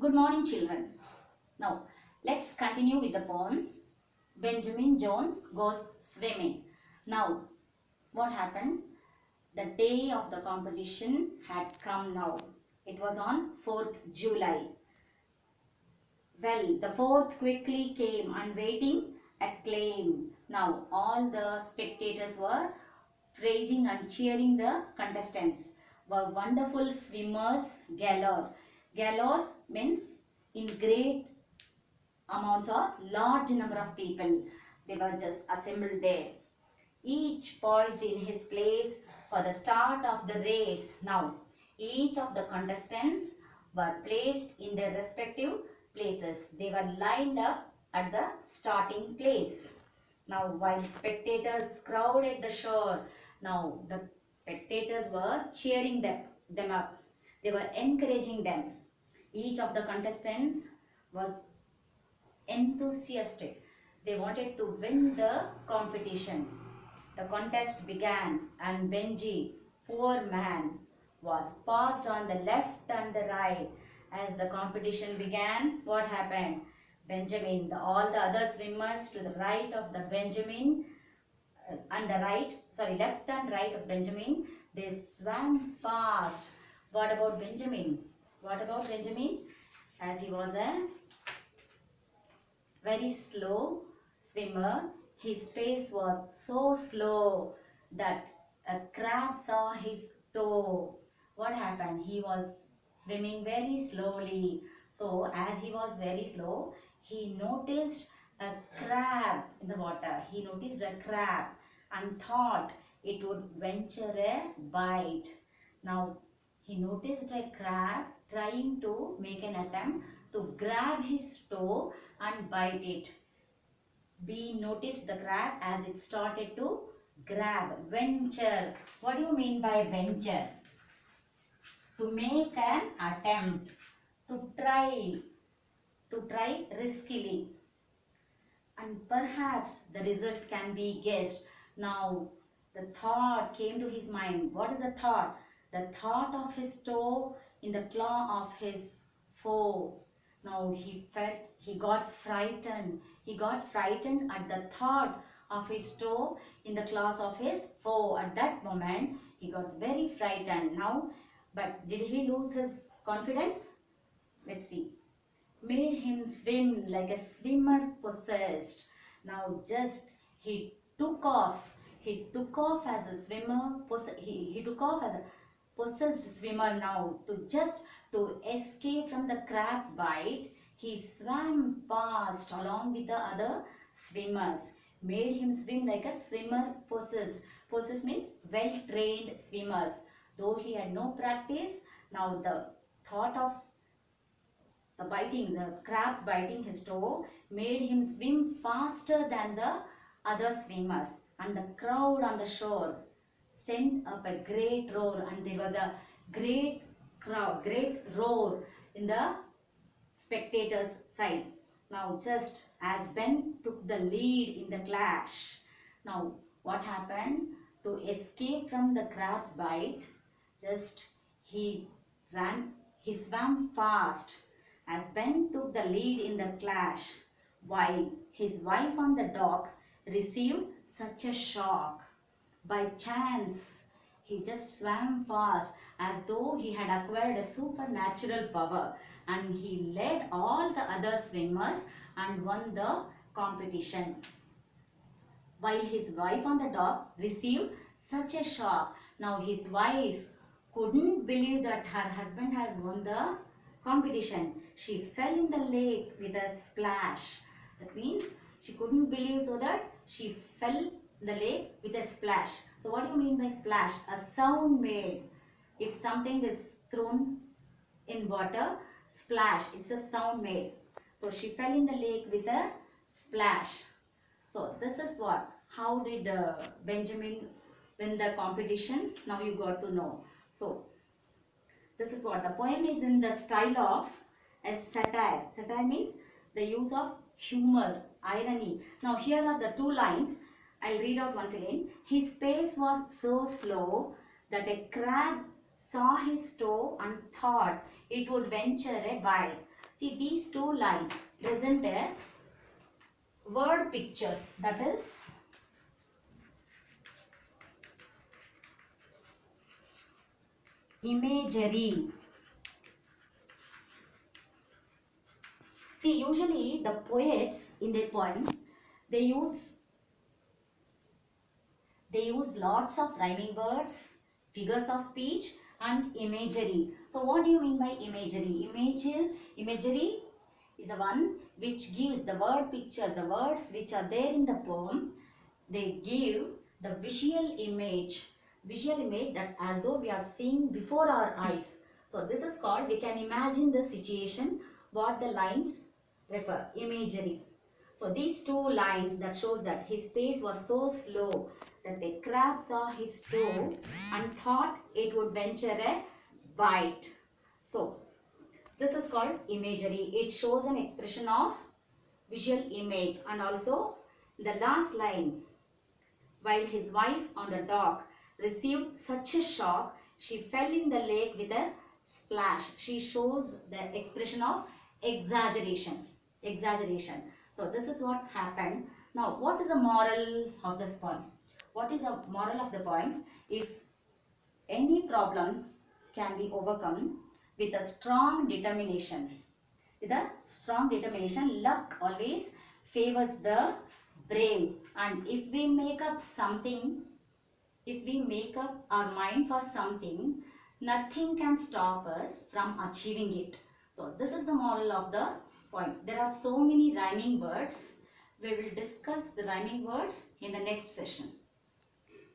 Good morning, children. Now, let's continue with the poem. Benjamin Jones goes swimming. Now, what happened? The day of the competition had come now. It was on 4th July. Well, the 4th quickly came and waiting acclaim. Now, all the spectators were praising and cheering the contestants. Were wonderful swimmers galore. Galore means in great amounts or large number of people. They were just assembled there. Each poised in his place for the start of the race. Now, each of the contestants were placed in their respective places. They were lined up at the starting place. Now, while spectators crowded the shore, now the spectators were cheering them up. They were encouraging them. Each of the contestants was enthusiastic. They wanted to win the competition. The contest began and Benji, poor man, was passed on the left and the right. As the competition began, what happened? Benjamin, all the other swimmers to the right of the Benjamin and the left and right of Benjamin, they swam fast. What about Benjamin? What about Benjamin? As he was a very slow swimmer, his pace was so slow that a crab saw his toe. What happened? He was swimming very slowly. So as he was very slow, he noticed a crab in the water. He noticed a crab and thought it would venture a bite. Now he noticed a crab trying to make an attempt to grab his toe and bite it. B noticed the crab as it started to grab. Venture. What do you mean by venture? To make an attempt. To try riskily. And perhaps the result can be guessed. Now the thought came to his mind. What is the thought? The thought of his toe in the claw of his foe. Now he got frightened. He got frightened at the thought of his toe in the claws of his foe. At that moment, he got very frightened. Now, but did he lose his confidence? Let's see. Made him swim like a swimmer possessed. Now just he took off. He took off as a swimmer. He took off as a possessed swimmer now to escape from the crab's bite. He swam past along with the other swimmers. Made him swim like a swimmer possessed. Possessed means well-trained swimmers. Though he had no practice, now the thought of the crabs biting his toe made him swim faster than the other swimmers. And the crowd on the shore sent up a great roar, and there was a great roar in the spectators' side. Now just as Ben took the lead in the clash. Now what happened? To escape from the crab's bite, just he swam fast as Ben took the lead in the clash, while his wife on the dock received such a shock. By chance, he just swam fast as though he had acquired a supernatural power, and he led all the other swimmers and won the competition. While his wife on the dock received such a shock. Now his wife couldn't believe that her husband had won the competition. She fell in the lake with a splash. That means she couldn't believe, so that she fell in the lake with a splash. So what do you mean by splash? A sound made. If something is thrown in water, splash, it's a sound made. So she fell in the lake with a splash. So this is what, how did Benjamin win the competition? Now you got to know. So this is what the poem is in the style of a satire. Satire means the use of humor, irony. Now here are the two lines. I'll read out once again. His pace was so slow that a crab saw his toe and thought it would venture a bite. See, these two lines present a word pictures, that is imagery. See, usually the poets in their poem, they use lots of rhyming words, figures of speech and imagery. So what do you mean by imagery? Imagery is the one which gives the word pictures, the words which are there in the poem, they give the visual image that as though we are seeing before our eyes. So this is called, we can imagine the situation, what the lines refer, imagery. So these two lines that shows that his pace was so slow that the crab saw his toe and thought it would venture a bite. So this is called imagery. It shows an expression of visual image. And also the last line, while his wife on the dock received such a shock, she fell in the lake with a splash. She shows the expression of exaggeration. Exaggeration. So this is what happened. Now, what is the moral of this poem? What is the moral of the poem? If any problems can be overcome with a strong determination. With a strong determination, luck always favors the brave. And if we make up something, if we make up our mind for something, nothing can stop us from achieving it. So this is the moral of the poem. There are so many rhyming words. We will discuss the rhyming words in the next session.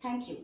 Thank you.